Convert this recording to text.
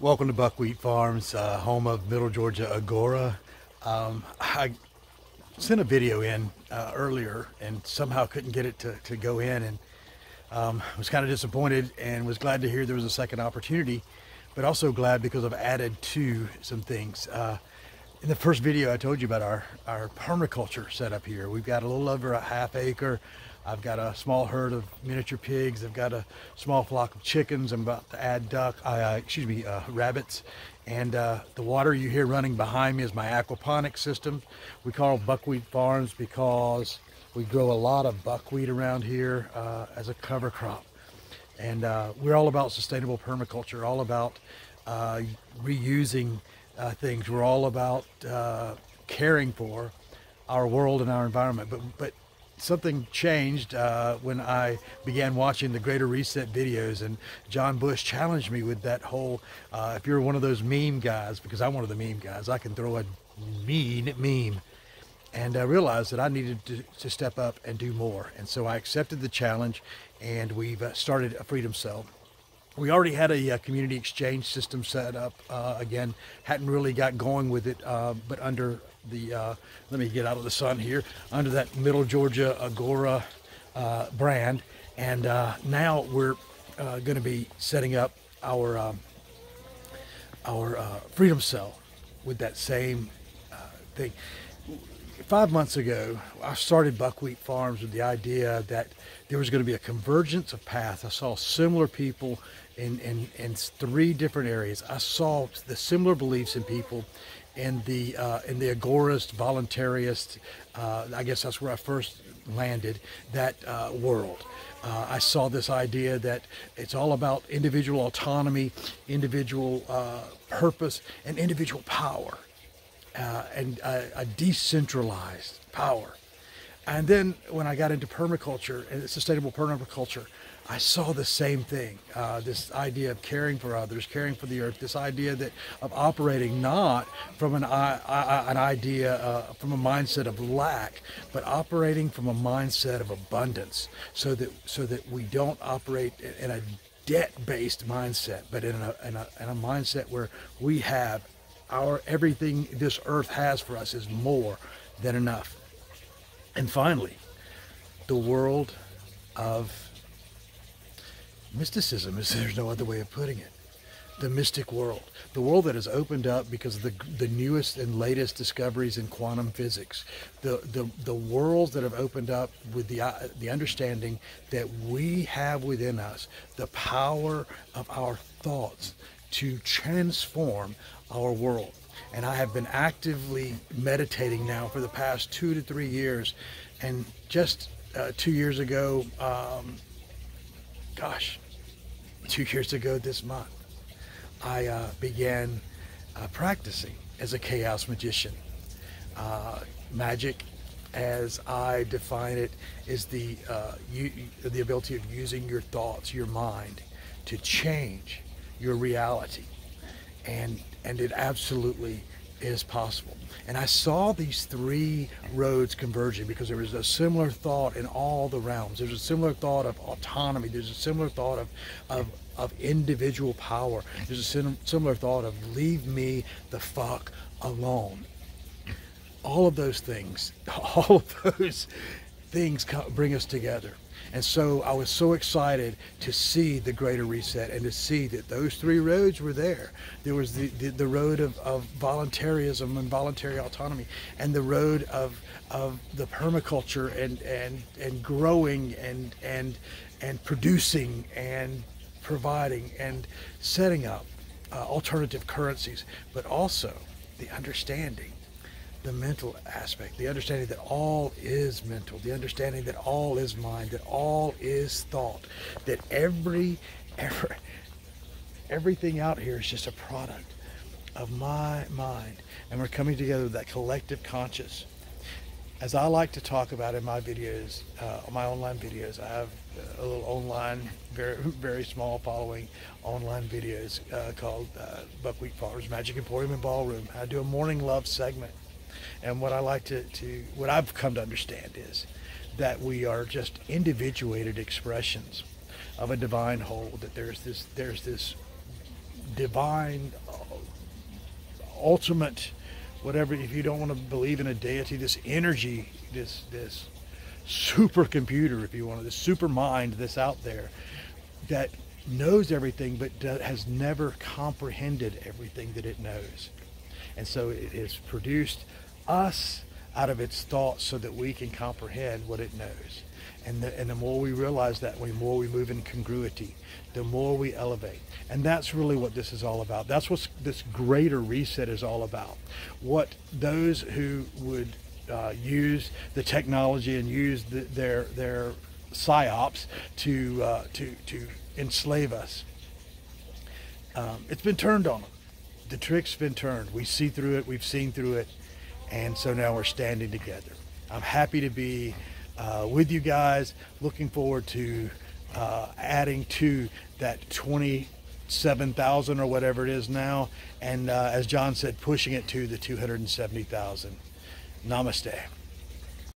Welcome to Buckwheat Farms, home of Middle Georgia Agora. I sent a video in earlier and somehow couldn't get it to go in, and was kind of disappointed and was glad to hear there was a second opportunity, but also glad because I've added to some things. In the first video I told you about our permaculture setup here. We've got a little over a half acre. I've got a small herd of miniature pigs. I've got a small flock of chickens. I'm about to add rabbits. And the water you hear running behind me is my aquaponics system. We call it Buckwheat Farms because we grow a lot of buckwheat around here as a cover crop. And we're all about sustainable permaculture, all about reusing things. We're all about caring for our world and our environment. But something changed when I began watching the Greater Reset videos, and John Bush challenged me with that whole, if you're one of those meme guys, because I'm one of the meme guys, I can throw a mean meme. And I realized that I needed to step up and do more. And so I accepted the challenge, and we've started a Freedom Cell. We already had a community exchange system set up. Again, hadn't really got going with it, but under the, let me get out of the sun here, under that Middle Georgia Agora brand. And now we're going to be setting up our Freedom Cell with that same thing. 5 months ago, I started Buckwheat Farms with the idea that there was going to be a convergence of paths. I saw similar people in three different areas. I saw the similar beliefs in people in the agorist, voluntarist, I guess that's where I first landed, that world. I saw this idea that it's all about individual autonomy, individual purpose, and individual power. And a decentralized power. And then when I got into permaculture and sustainable permaculture, I saw the same thing, this idea of caring for others, caring for the earth, this idea that of operating not from an idea, from a mindset of lack, but operating from a mindset of abundance, so that we don't operate in a debt-based mindset, but in a mindset where we have everything this earth has for us is more than enough. And finally, the world of mysticism, there's no other way of putting it. The mystic world, the world that has opened up because of the newest and latest discoveries in quantum physics, the worlds that have opened up with the understanding that we have within us the power of our thoughts to transform our world. And I have been actively meditating now for the past 2 to 3 years. And just 2 years ago, 2 years ago this month, I began practicing as a chaos magician. Magic, as I define it, is the ability of using your thoughts, your mind, to change your reality. And it absolutely is possible. And I saw these three roads converging because there was a similar thought in all the realms. There's a similar thought of autonomy. There's a similar thought of individual power. There's a similar thought of leave me the fuck alone. All of those things bring us together. And so I was so excited to see the Greater Reset and to see that those three roads were there. There was the road of voluntarism and voluntary autonomy, and the road of the permaculture and growing and producing and providing and setting up alternative currencies, but also the understanding, the mental aspect, the understanding that all is mental, the understanding that all is mind, that all is thought, that everything out here is just a product of my mind, and we're coming together with that collective conscious. As I like to talk about in my videos, my online videos, I have a little online, very, very small following online videos called Buckwheat Farms, Magic Emporium and Ballroom. I do a morning love segment. And what I like what I've come to understand is that we are just individuated expressions of a divine whole, that there's this divine, ultimate, whatever, if you don't want to believe in a deity, this energy, this supercomputer, if you want, this super mind that's out there that knows everything but has never comprehended everything that it knows. And so it has produced us out of its thoughts so that we can comprehend what it knows. And the more we realize that, the more we move in congruity, the more we elevate. And that's really what this is all about. That's what this greater reset is all about. What those who would use the technology and use their psyops to enslave us, it's been turned on them. The trick's been turned. We see through it. We've seen through it. And so now we're standing together. I'm happy to be with you guys. Looking forward to adding to that 27,000 or whatever it is now. And as John said, pushing it to the 270,000. Namaste.